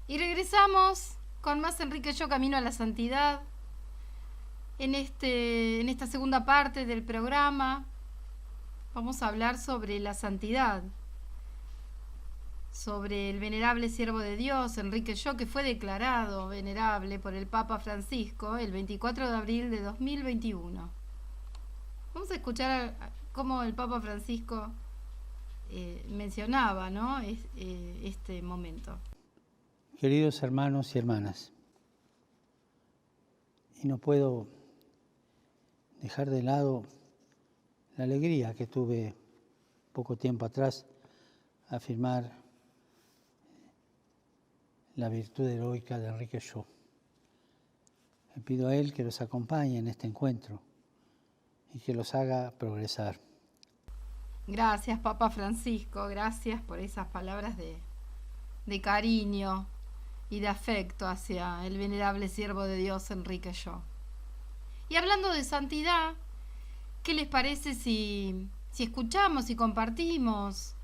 Y regresamos con más Enrique Yo Camino a la Santidad. En esta segunda parte del programa vamos a hablar sobre la santidad, sobre el venerable siervo de Dios, Enrique Yo, que fue declarado venerable por el Papa Francisco el 24 de abril de 2021. Vamos a escuchar cómo el Papa Francisco mencionaba, ¿no? Este momento. Queridos hermanos y hermanas, y no puedo dejar de lado la alegría que tuve poco tiempo atrás a afirmar la virtud heroica de Enrique Yo. Le pido a él que los acompañe en este encuentro y que los haga progresar. Gracias, Papa Francisco, gracias por esas palabras de cariño y de afecto hacia el venerable siervo de Dios, Enrique Yo. Y hablando de santidad, ¿qué les parece si escuchamos y compartimos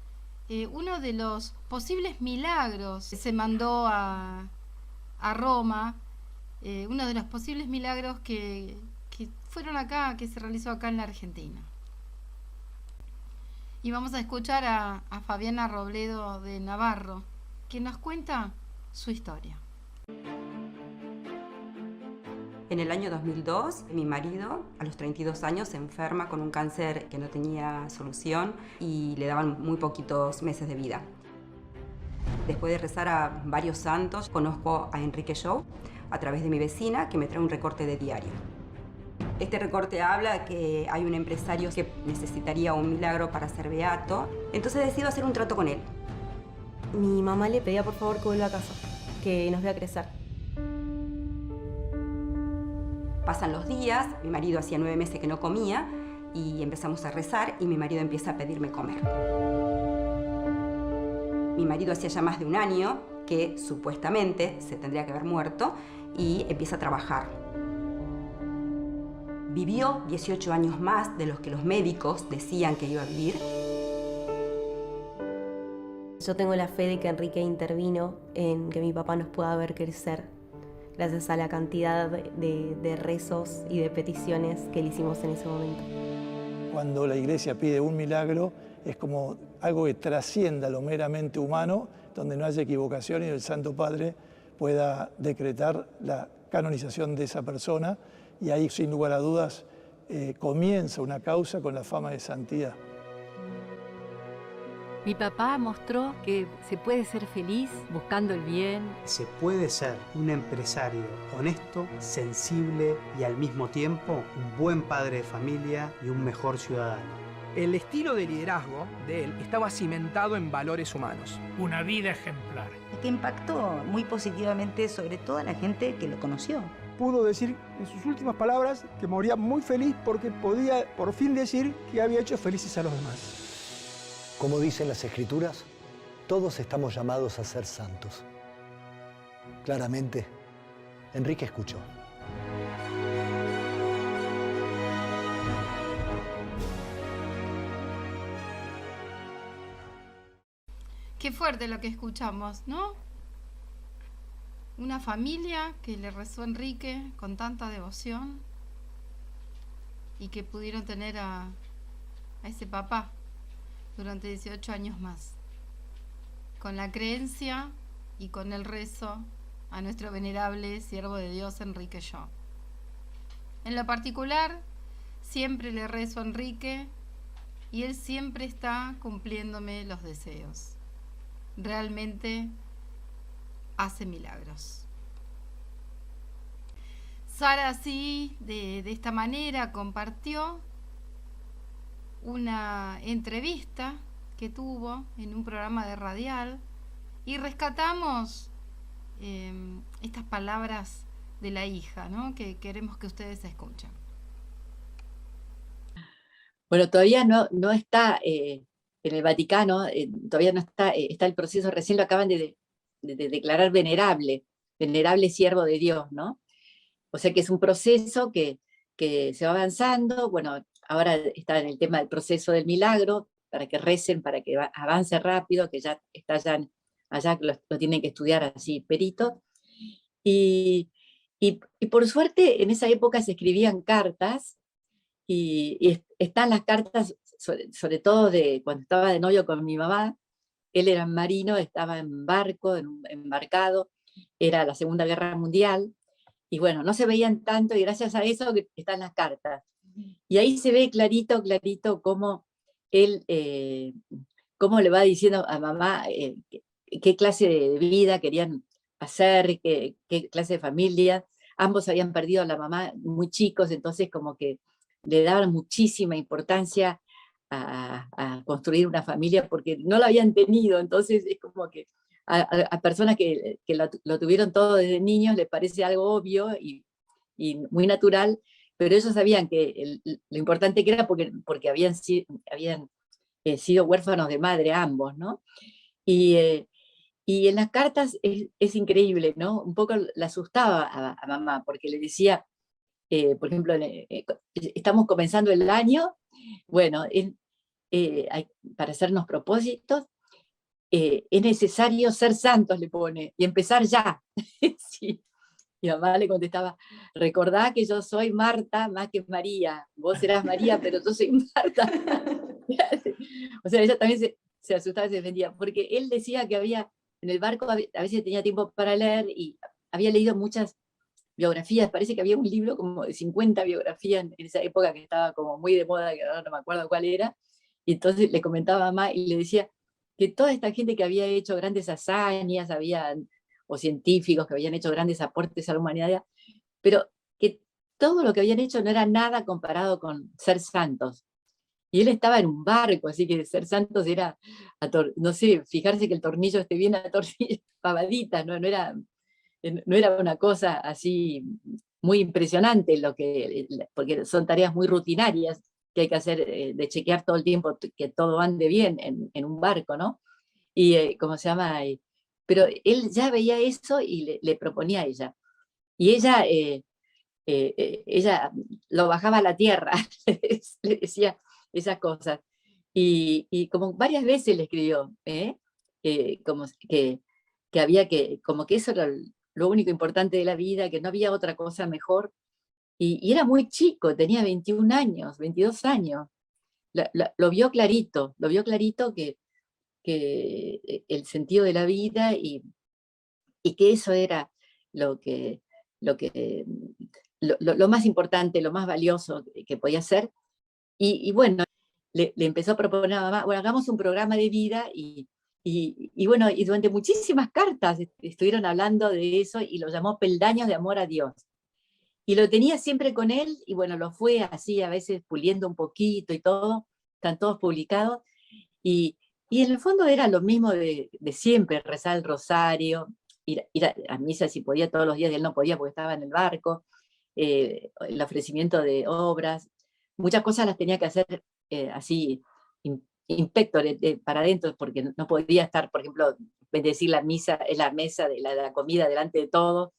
uno de los posibles milagros que se mandó a Roma, uno de los posibles milagros que fueron acá, que se realizó acá en la Argentina? Y vamos a escuchar a Fabiana Robledo de Navarro, que nos cuenta su historia. En el año 2002, mi marido, a los 32 años, se enferma con un cáncer que no tenía solución y le daban muy poquitos meses de vida. Después de rezar a varios santos, conozco a Enrique Yo a través de mi vecina, que me trae un recorte de diario. Este recorte habla de que hay un empresario que necesitaría un milagro para ser beato, entonces decido hacer un trato con él. Mi mamá le pedía por favor que vuelva a casa, que nos vea crecer. Pasan los días, mi marido hacía 9 meses que no comía y empezamos a rezar y mi marido empieza a pedirme comer. Mi marido hacía ya más de un año que supuestamente se tendría que haber muerto y empieza a trabajar. Vivió 18 años más de los que los médicos decían que iba a vivir. Yo tengo la fe de que Enrique intervino en que mi papá nos pueda ver crecer, gracias a la cantidad de rezos y de peticiones que le hicimos en ese momento. Cuando la Iglesia pide un milagro, es como algo que trascienda lo meramente humano, donde no haya equivocación y el Santo Padre pueda decretar la canonización de esa persona, y ahí, sin lugar a dudas, comienza una causa con la fama de santidad. Mi papá mostró que se puede ser feliz buscando el bien. Se puede ser un empresario honesto, sensible y al mismo tiempo un buen padre de familia y un mejor ciudadano. El estilo de liderazgo de él estaba cimentado en valores humanos. Una vida ejemplar. Que impactó muy positivamente sobre toda la gente que lo conoció. Pudo decir en sus últimas palabras que moría muy feliz porque podía por fin decir que había hecho felices a los demás. Como dicen las Escrituras, todos estamos llamados a ser santos. Claramente, Enrique escuchó. Qué fuerte lo que escuchamos, ¿no? Una familia que le rezó a Enrique con tanta devoción y que pudieron tener a ese papá durante 18 años más, con la creencia y con el rezo a nuestro venerable siervo de Dios, Enrique Yo. En lo particular, siempre le rezo a Enrique y él siempre está cumpliéndome los deseos. Realmente hace milagros. Sara así, de esta manera, compartió una entrevista que tuvo en un programa de radial y rescatamos estas palabras de la hija, ¿no?, que queremos que ustedes escuchen. Bueno, todavía no está en el Vaticano, todavía no está, está el proceso, recién lo acaban de declarar venerable siervo de Dios, ¿no? O sea que es un proceso que se va avanzando. Bueno, ahora está en el tema del proceso del milagro, para que recen, para que avance rápido, que ya está ya allá lo tienen que estudiar así, peritos. Y por suerte en esa época se escribían cartas, y están las cartas, sobre todo de cuando estaba de novio con mi mamá. Él era marino, estaba en barco, embarcado, era la Segunda Guerra Mundial, y bueno, no se veían tanto, y gracias a eso están las cartas. Y ahí se ve clarito, clarito cómo él, cómo le va diciendo a mamá qué clase de vida querían hacer, qué clase de familia. Ambos habían perdido a la mamá muy chicos, entonces como que le daban muchísima importancia a construir una familia porque no la habían tenido. Entonces es como que a personas que lo tuvieron todo desde niños les parece algo obvio y muy natural, pero ellos sabían que lo importante que era porque habían sido huérfanos de madre ambos, ¿no? Y en las cartas es increíble, ¿no? Un poco la asustaba a mamá, porque le decía, por ejemplo, estamos comenzando el año, bueno, para hacernos propósitos, es necesario ser santos, le pone, y empezar ya. Sí. Y mamá le contestaba, recordá que yo soy Marta más que María, vos serás María, pero yo soy Marta. O sea, ella también se asustaba y se defendía, porque él decía que en el barco a veces tenía tiempo para leer, y había leído muchas biografías, parece que había un libro como de 50 biografías en esa época que estaba como muy de moda, que ahora no me acuerdo cuál era, y entonces le comentaba a mamá y le decía que toda esta gente que había hecho grandes hazañas, o científicos que habían hecho grandes aportes a la humanidad, pero que todo lo que habían hecho no era nada comparado con ser santos. Y él estaba en un barco, así que ser santos era, no sé, fijarse que el tornillo esté bien pavadita, no era una cosa así muy impresionante, porque son tareas muy rutinarias que hay que hacer, de chequear todo el tiempo que todo ande bien en un barco, ¿no? Y, ¿cómo se llama? Pero él ya veía eso y le proponía a ella. Y ella lo bajaba a la tierra, le decía esas cosas. Y como varias veces le escribió, como como que eso era lo único importante de la vida, que no había otra cosa mejor. Y era muy chico, tenía 21 años, 22 años. Lo vio clarito que el sentido de la vida y que eso era lo más importante, lo más valioso que podía ser. Y bueno, le empezó a proponer a mamá, bueno, hagamos un programa de vida, y bueno, y durante muchísimas cartas estuvieron hablando de eso, y lo llamó Peldaños de Amor a Dios. Y lo tenía siempre con él, y bueno, lo fue así a veces puliendo un poquito y todo, están todos publicados, y en el fondo era lo mismo de siempre, rezar el rosario, ir a misa si podía todos los días, y él no podía porque estaba en el barco, el ofrecimiento de obras, muchas cosas las tenía que hacer así, inspectores para adentro, porque no podía estar, por ejemplo, bendecir la mesa de la comida delante de todos,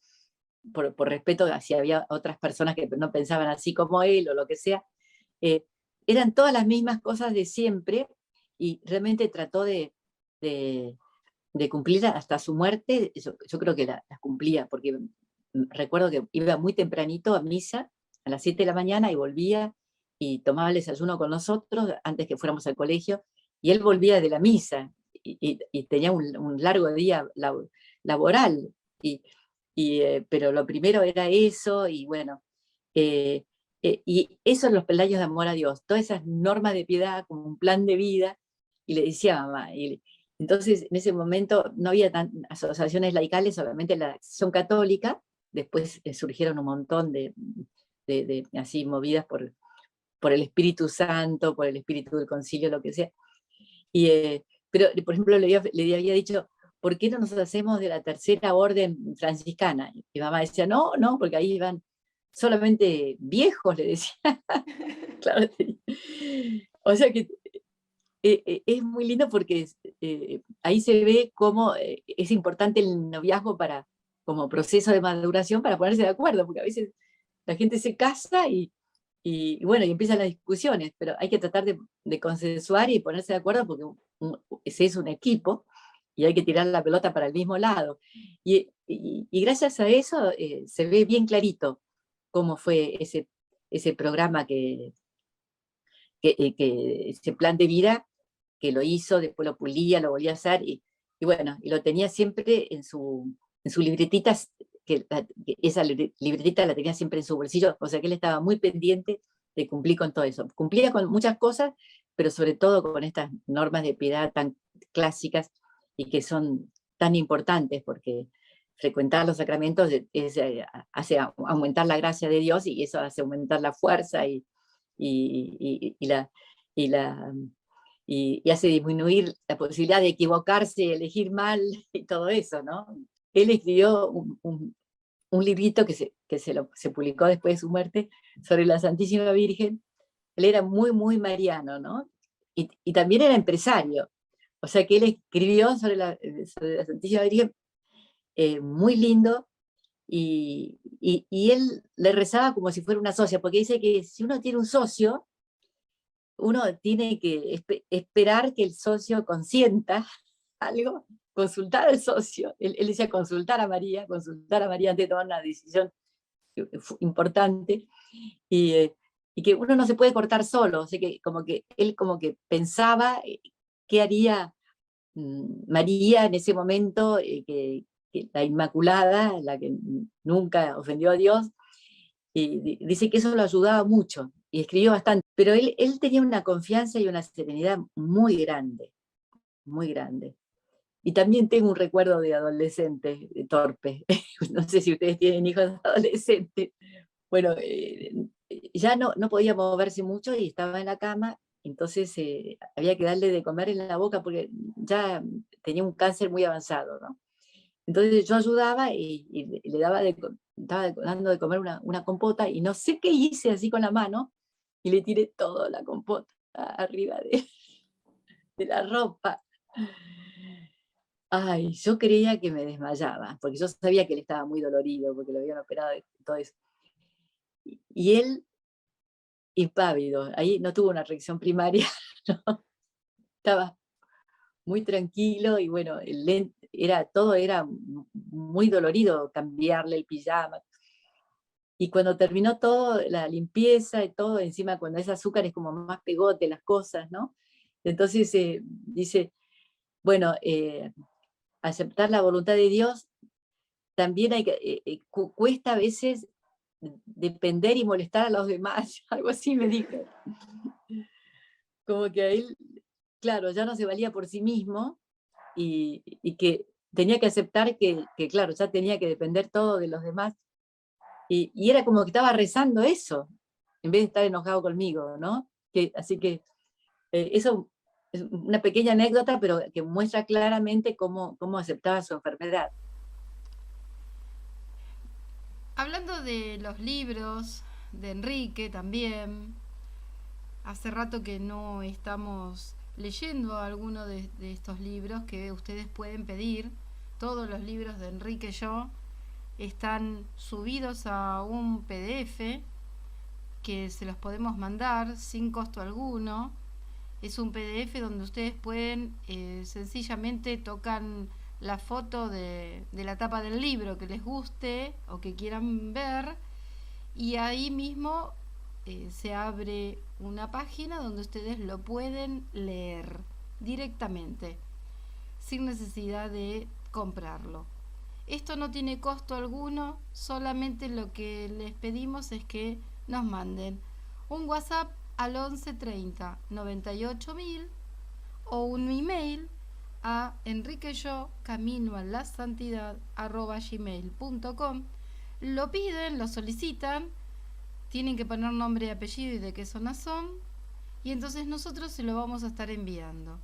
por respeto a si había otras personas que no pensaban así como él o lo que sea. Eran todas las mismas cosas de siempre, y realmente trató de cumplir hasta su muerte. Yo creo que las cumplía, porque recuerdo que iba muy tempranito a misa, a las 7 de la mañana, y volvía y tomaba el desayuno con nosotros antes que fuéramos al colegio, y él volvía de la misa, y tenía un largo día laboral, pero lo primero era eso, y bueno, y eso es los peldaños de amor a Dios, todas esas normas de piedad como un plan de vida. Y le decía a mamá, entonces en ese momento no había asociaciones laicales, solamente la Acción Católica. Después surgieron un montón de así movidas por el Espíritu Santo, por el espíritu del concilio, lo que sea. Pero, por ejemplo, le había dicho, ¿por qué no nos hacemos de la tercera orden franciscana? Y mamá decía, no, porque ahí iban solamente viejos, le decía. Claro. O sea que es muy lindo, porque ahí se ve cómo es importante el noviazgo como proceso de maduración, para ponerse de acuerdo, porque a veces la gente se casa y bueno, y empiezan las discusiones, pero hay que tratar de consensuar y ponerse de acuerdo, porque ese es un equipo, y hay que tirar la pelota para el mismo lado. Y gracias a eso se ve bien clarito cómo fue ese programa ese plan de vida, que lo hizo, después lo pulía, lo volvía a hacer, y bueno, y lo tenía siempre en su libretita, que esa libretita la tenía siempre en su bolsillo, o sea que él estaba muy pendiente de cumplir con todo eso. Cumplía con muchas cosas, pero sobre todo con estas normas de piedad tan clásicas y que son tan importantes, porque frecuentar los sacramentos hace aumentar la gracia de Dios, y eso hace aumentar la fuerza y hace disminuir la posibilidad de equivocarse, elegir mal y todo eso, ¿no? Él escribió un librito que se publicó después de su muerte sobre la Santísima Virgen. Él era muy, muy mariano, ¿no? Y también era empresario. O sea que él escribió sobre la Santísima Virgen muy lindo, y él le rezaba como si fuera una socia, porque dice que si uno tiene un socio, uno tiene que esperar que el socio consienta algo, consultar al socio. Él decía consultar a María antes de tomar una decisión importante, y que uno no se puede cortar solo. O sea que él como que pensaba qué haría María en ese momento, que la Inmaculada, la que nunca ofendió a Dios, y dice que eso lo ayudaba mucho, y escribió bastante, pero él tenía una confianza y una serenidad muy grande, muy grande. Y también tengo un recuerdo de adolescente torpe. No sé si ustedes tienen hijos adolescentes. Bueno, ya no podía moverse mucho y estaba en la cama, entonces había que darle de comer en la boca porque ya tenía un cáncer muy avanzado, ¿no? Entonces yo ayudaba y le estaba dando de comer una compota, y no sé qué hice así con la mano, y le tiré toda la compota arriba de la ropa. Ay, yo creía que me desmayaba, porque yo sabía que él estaba muy dolorido, porque lo habían operado y todo eso. Y él, impávido, ahí no tuvo una reacción primaria, ¿no? Estaba muy tranquilo, y bueno, todo era muy dolorido, cambiarle el pijama. Y cuando terminó todo, la limpieza y todo, encima cuando es azúcar es como más pegote las cosas, ¿no? Entonces dice, bueno, aceptar la voluntad de Dios también cuesta a veces depender y molestar a los demás, algo así me dijo. Como que a él, claro, ya no se valía por sí mismo, y que tenía que aceptar que, claro, ya tenía que depender todo de los demás, y era como que estaba rezando eso, en vez de estar enojado conmigo, ¿no? Así que eso es una pequeña anécdota, pero que muestra claramente cómo aceptaba su enfermedad. Hablando de los libros de Enrique también, hace rato que no estamos leyendo alguno de estos libros que ustedes pueden pedir. Todos los libros de Enrique Yo están subidos a un PDF que se los podemos mandar sin costo alguno. Es un PDF donde ustedes pueden sencillamente tocan la foto de la tapa del libro que les guste o que quieran ver, y ahí mismo se abre una página donde ustedes lo pueden leer directamente sin necesidad de comprarlo. Esto no tiene costo alguno, solamente lo que les pedimos es que nos manden un WhatsApp al 11 30 98 000 o un email a enriqueyocaminoalasantidad@gmail.com. Lo piden, lo solicitan, tienen que poner nombre y apellido y de qué zona son, y entonces nosotros se lo vamos a estar enviando.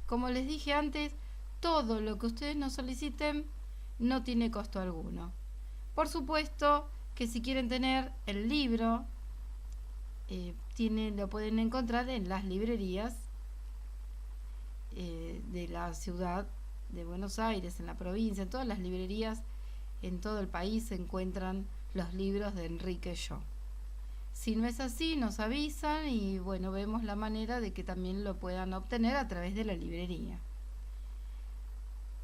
Como les dije antes, todo lo que ustedes nos soliciten no tiene costo alguno. Por supuesto que si quieren tener el libro, lo pueden encontrar en las librerías de la ciudad de Buenos Aires, en la provincia, en todas las librerías en todo el país se encuentran los libros de Enrique Yo. Si no es así, nos avisan y bueno, vemos la manera de que también lo puedan obtener a través de la librería.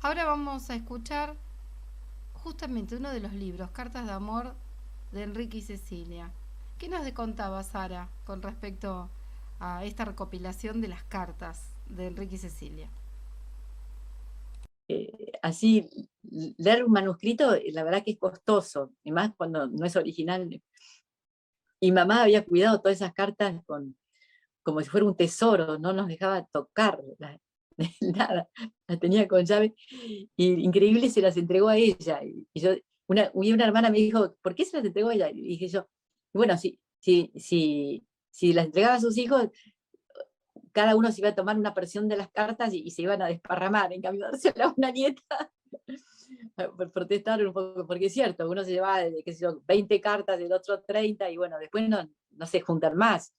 Ahora vamos a escuchar justamente uno de los libros, Cartas de Amor, de Enrique y Cecilia. ¿Qué nos contaba Sara con respecto a esta recopilación de las cartas de Enrique y Cecilia? Así, leer un manuscrito, la verdad que es costoso, y más cuando no es original. Y mamá había cuidado todas esas cartas como si fuera un tesoro, no nos dejaba tocar nada, las tenía con llave, y increíble se las entregó a ella. Y una hermana me dijo, ¿por qué se las entregó a ella? Y dije yo, bueno, si las entregaba a sus hijos, cada uno se iba a tomar una porción de las cartas y se iban a desparramar, en cambio dársela a una nieta, protestaron un poco, porque es cierto, uno se llevaba, qué sé yo, 20 cartas, el otro 30, y bueno, después no se juntan más.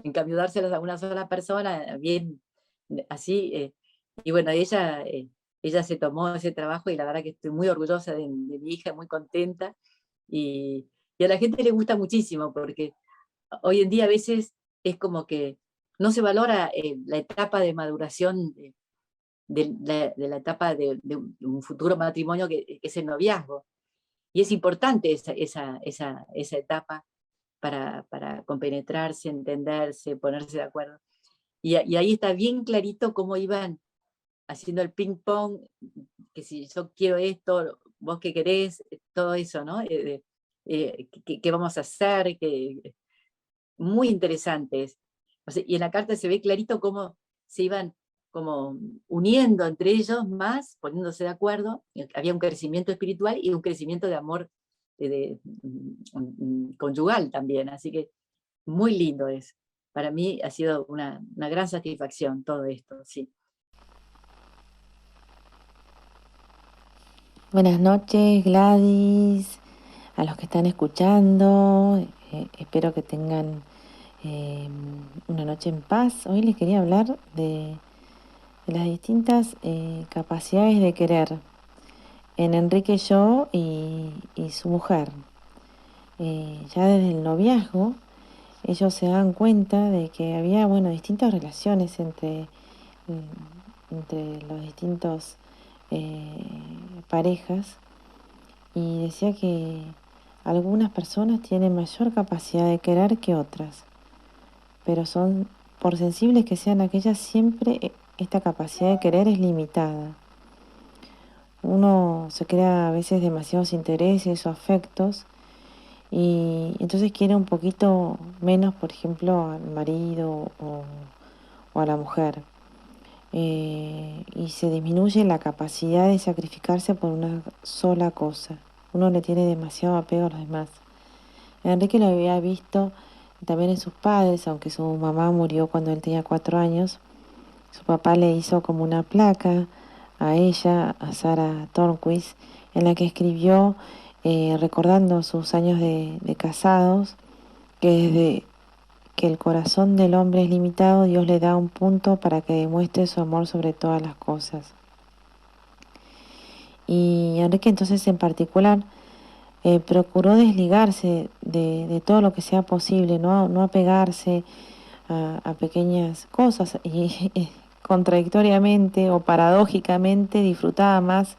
En cambio, dárselas a una sola persona, bien, así, y bueno, ella se tomó ese trabajo, y la verdad que estoy muy orgullosa de mi hija, muy contenta, y a la gente le gusta muchísimo, porque hoy en día a veces es como que no se valora la etapa de maduración de la etapa de un futuro matrimonio que es el noviazgo. Y es importante esa etapa para compenetrarse, entenderse, ponerse de acuerdo. Y ahí está bien clarito cómo iban haciendo el ping pong, que si yo quiero esto, vos qué querés, todo eso, ¿no? ¿Qué vamos a hacer? Muy interesantes. O sea, y en la carta se ve clarito cómo se iban como uniendo entre ellos más, poniéndose de acuerdo. Había un crecimiento espiritual y un crecimiento de amor conyugal también, así que muy lindo es. Para mí ha sido una gran satisfacción todo esto, sí. Buenas noches, Gladys, a los que están escuchando, espero que tengan una noche en paz. Hoy les quería hablar de las distintas capacidades de querer en Enrique Yo y su mujer. Ya desde el noviazgo, ellos se dan cuenta de que había, distintas relaciones entre los distintos parejas, y decía que algunas personas tienen mayor capacidad de querer que otras, pero por sensibles que sean aquellas, siempre esta capacidad de querer es limitada. Uno se crea a veces demasiados intereses o afectos, y entonces quiere un poquito menos, por ejemplo, al marido o a la mujer. Y se disminuye la capacidad de sacrificarse por una sola cosa. Uno le tiene demasiado apego a los demás. Enrique lo había visto también en sus padres, aunque su mamá murió cuando él tenía 4 años. Su papá le hizo como una placa a ella, a Sara Tornquist, en la que escribió, recordando sus años de casados, que desde que el corazón del hombre es limitado, Dios le da un punto para que demuestre su amor sobre todas las cosas. Y Enrique entonces en particular procuró desligarse de todo lo que sea posible, no apegarse a pequeñas cosas, y contradictoriamente o paradójicamente disfrutaba más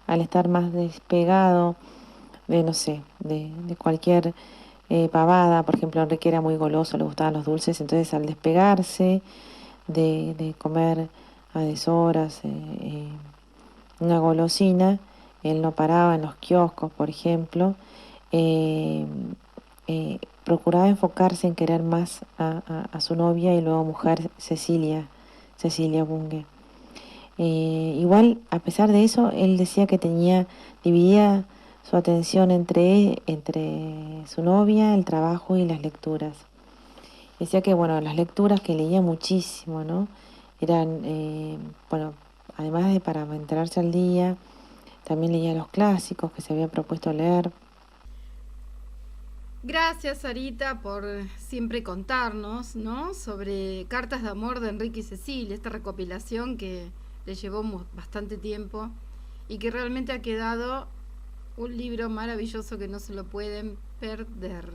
al estar más despegado de cualquier pavada. Por ejemplo, Enrique era muy goloso, le gustaban los dulces, entonces al despegarse de comer a deshoras una golosina, él no paraba en los kioscos, por ejemplo, procuraba enfocarse en querer más a su novia y luego mujer, Cecilia Bunge. Igual, a pesar de eso, él decía que dividía su atención entre su novia, el trabajo y las lecturas. Decía que, las lecturas, que leía muchísimo, ¿no? Eran, además de para enterarse al día, también leía los clásicos que se había propuesto leer. Gracias, Sarita, por siempre contarnos, ¿no?, sobre Cartas de Amor de Enrique y Cecilia, esta recopilación que le llevó bastante tiempo y que realmente ha quedado un libro maravilloso que no se lo pueden perder.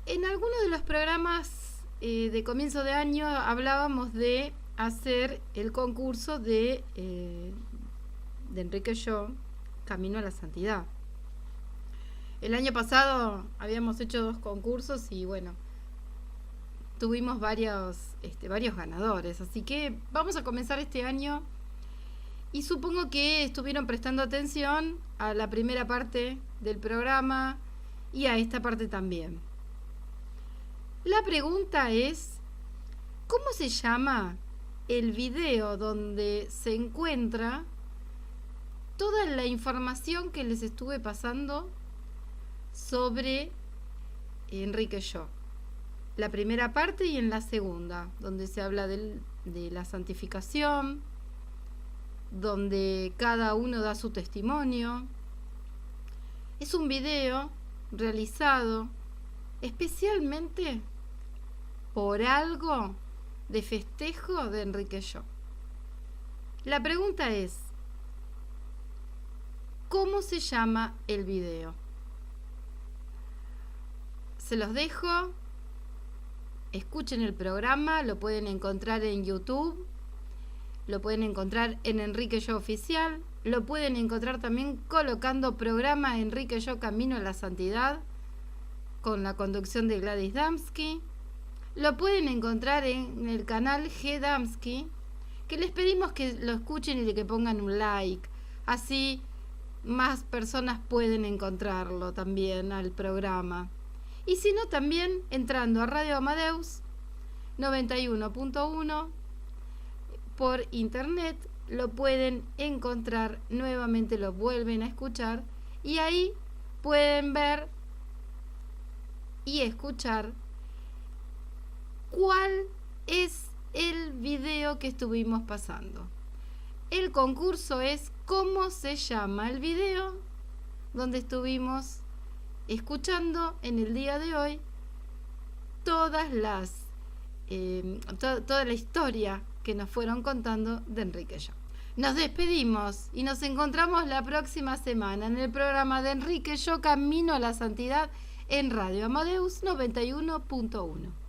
En algunos de los programas de comienzo de año hablábamos de hacer el concurso de Enrique Yo, Camino a la Santidad. El año pasado habíamos hecho 2 concursos y bueno, tuvimos varios ganadores, así que vamos a comenzar este año y supongo que estuvieron prestando atención a la primera parte del programa y a esta parte también. La pregunta es, ¿cómo se llama el video donde se encuentra toda la información que les estuve pasando sobre Enrique Yo? La primera parte y en la segunda, donde se habla de la santificación, donde cada uno da su testimonio. Es un video realizado especialmente por algo de festejo de Enrique Yo. La pregunta es, ¿cómo se llama el video? Se los dejo. Escuchen el programa, lo pueden encontrar en YouTube, lo pueden encontrar en Enrique Yo Oficial, lo pueden encontrar también colocando programa Enrique Yo Camino a la Santidad con la conducción de Gladys Damsky. Lo pueden encontrar en el canal G Damsky, que les pedimos que lo escuchen y que pongan un like, así más personas pueden encontrarlo también al programa. Y si no, también entrando a Radio Amadeus 91.1 por internet lo pueden encontrar nuevamente, lo vuelven a escuchar y ahí pueden ver y escuchar cuál es el video que estuvimos pasando. El concurso es ¿cómo se llama el video donde estuvimos escuchando en el día de hoy toda la historia que nos fueron contando de Enrique Yo? Nos despedimos y nos encontramos la próxima semana en el programa de Enrique Yo Camino a la Santidad en Radio Amadeus 91.1.